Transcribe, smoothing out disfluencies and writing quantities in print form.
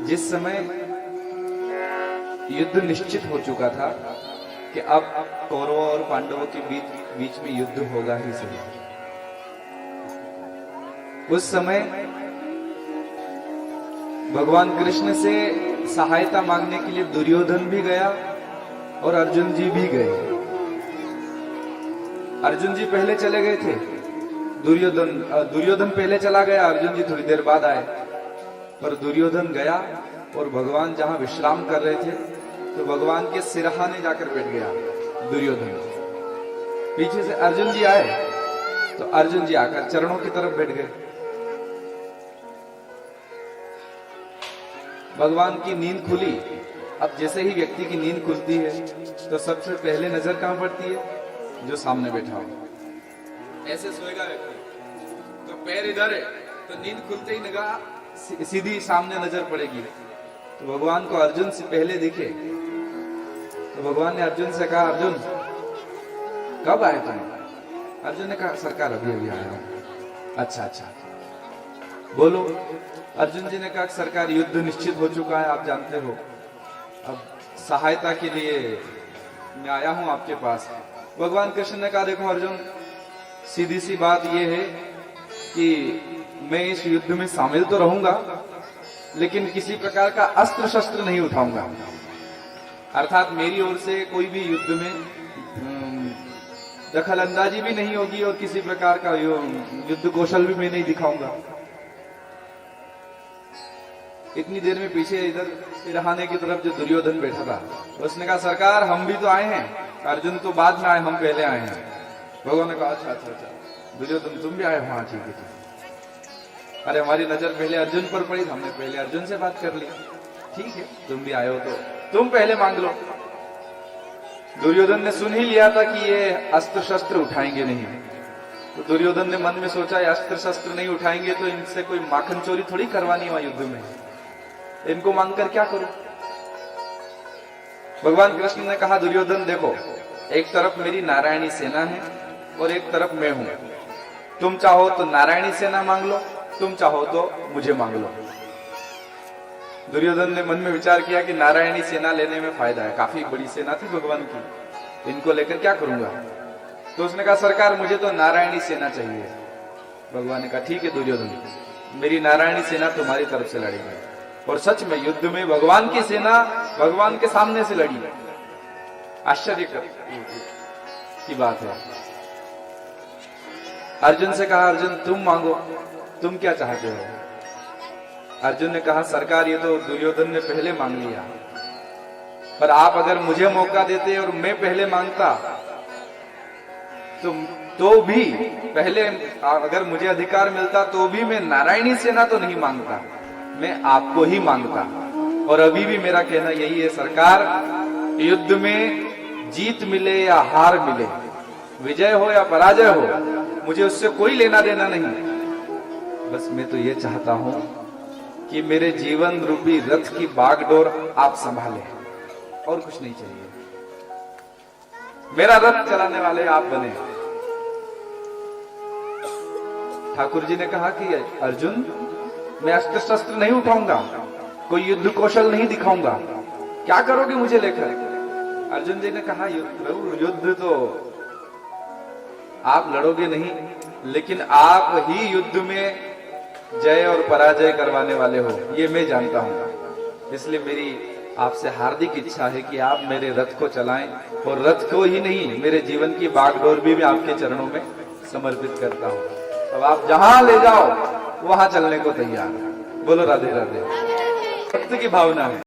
जिस समय युद्ध निश्चित हो चुका था कि अब कौरवों और पांडवों के बीच में युद्ध होगा ही सही, उस समय भगवान कृष्ण से सहायता मांगने के लिए दुर्योधन भी गया और अर्जुन जी भी गए। अर्जुन जी पहले चले गए थे, दुर्योधन पहले चला गया, अर्जुन जी थोड़ी देर बाद आए। पर दुर्योधन गया और भगवान जहां विश्राम कर रहे थे तो भगवान के सिरहाने जाकर बैठ गया दुर्योधन। पीछे से अर्जुन जी आए तो अर्जुन जी आकर चरणों की तरफ बैठ गए। भगवान की नींद खुली। अब जैसे ही व्यक्ति की नींद खुलती है तो सबसे पहले नजर कहां पड़ती है? जो सामने बैठा हो। ऐसे सोएगा व्यक्ति तो पैर इधर है तो नींद खुलते ही निगाह सीधी सामने नजर पड़ेगी। तो भगवान को अर्जुन से पहले दिखे तो भगवान ने अर्जुन से कहा, अर्जुन कब आए तुम? अर्जुन ने कहा, सरकार अभी अभी आया हूं। अच्छा अच्छा, बोलो। अर्जुन जी ने कहा, सरकार युद्ध निश्चित हो चुका है, आप जानते हो। अब सहायता के लिए मैं आया हूं आपके पास। भगवान कृष्ण ने कहा, देखो अर्जुन, सीधी सी बात यह है कि मैं इस युद्ध में शामिल तो रहूंगा लेकिन किसी प्रकार का अस्त्र शस्त्र नहीं उठाऊंगा। अर्थात मेरी ओर से कोई भी युद्ध में दखल अंदाजी भी नहीं होगी और किसी प्रकार का युद्ध कौशल भी मैं नहीं दिखाऊंगा। इतनी देर में पीछे इधर सिरहाने की तरफ जो दुर्योधन बैठा था उसने कहा, सरकार हम भी तो आए हैं, अर्जुन तो बाद में आए, हम पहले आए हैं। भगवान ने कहा, अच्छा अच्छा अच्छा, दुर्योधन तुम भी आए हो? हाँ ठीक है। अरे हमारी नजर पहले अर्जुन पर पड़ी, हमने पहले अर्जुन से बात कर ली। ठीक है, तुम भी आए हो तो तुम पहले मांग लो। दुर्योधन ने सुन ही लिया था कि ये अस्त्र शस्त्र उठाएंगे नहीं, तो दुर्योधन ने मन में सोचा, ये अस्त्र शस्त्र नहीं उठाएंगे तो इनसे कोई माखन चोरी थोड़ी करवानी हुआ युद्ध में, इनको मांगकर क्या करूं। भगवान कृष्ण ने कहा, दुर्योधन देखो, एक तरफ मेरी नारायणी सेना है और एक तरफ मैं हूं। तुम चाहो तो नारायणी सेना मांग लो, तुम चाहो तो मुझे मांग लो। दुर्योधन ने मन में विचार किया कि नारायणी सेना लेने में फायदा है, काफी बड़ी सेना थी भगवान की, इनको लेकर क्या करूंगा। तो उसने कहा, सरकार मुझे तो नारायणी सेना चाहिए। भगवान ने कहा, ठीक है दुर्योधन, मेरी नारायणी सेना तुम्हारी तरफ से लड़ेगी। और सच में युद्ध में भगवान की सेना भगवान के सामने से लड़ी। आश्चर्य की बात है। अर्जुन से कहा, अर्जुन तुम मांगो, तुम क्या चाहते हो? अर्जुन ने कहा, सरकार ये तो दुर्योधन ने पहले मांग लिया, पर आप अगर मुझे मौका देते और मैं पहले मांगता तो भी पहले, अगर मुझे अधिकार मिलता तो भी मैं नारायणी सेना तो नहीं मांगता, मैं आपको ही मांगता। और अभी भी मेरा कहना यही है, सरकार युद्ध में जीत मिले या हार मिले, विजय हो या पराजय हो, मुझे उससे कोई लेना देना नहीं। बस मैं तो ये चाहता हूं कि मेरे जीवन रूपी रथ की बागडोर आप संभालें, और कुछ नहीं चाहिए। मेरा रथ चलाने वाले आप बने। ठाकुर जी ने कहा कि अर्जुन, मैं अस्त्र शस्त्र नहीं उठाऊंगा, कोई युद्ध कौशल नहीं दिखाऊंगा, क्या करोगे मुझे लेकर? अर्जुन जी ने कहा, युद्ध तो आप लड़ोगे नहीं, लेकिन आप ही युद्ध में जय और पराजय करवाने वाले हो, ये मैं जानता हूं। इसलिए मेरी आपसे हार्दिक इच्छा है कि आप मेरे रथ को चलाएं, और रथ को ही नहीं, मेरे जीवन की बागडोर भी मैं आपके चरणों में समर्पित करता हूं। अब आप जहां ले जाओ वहां चलने को तैयार। बोलो राधे राधे। भक्त की भावना है।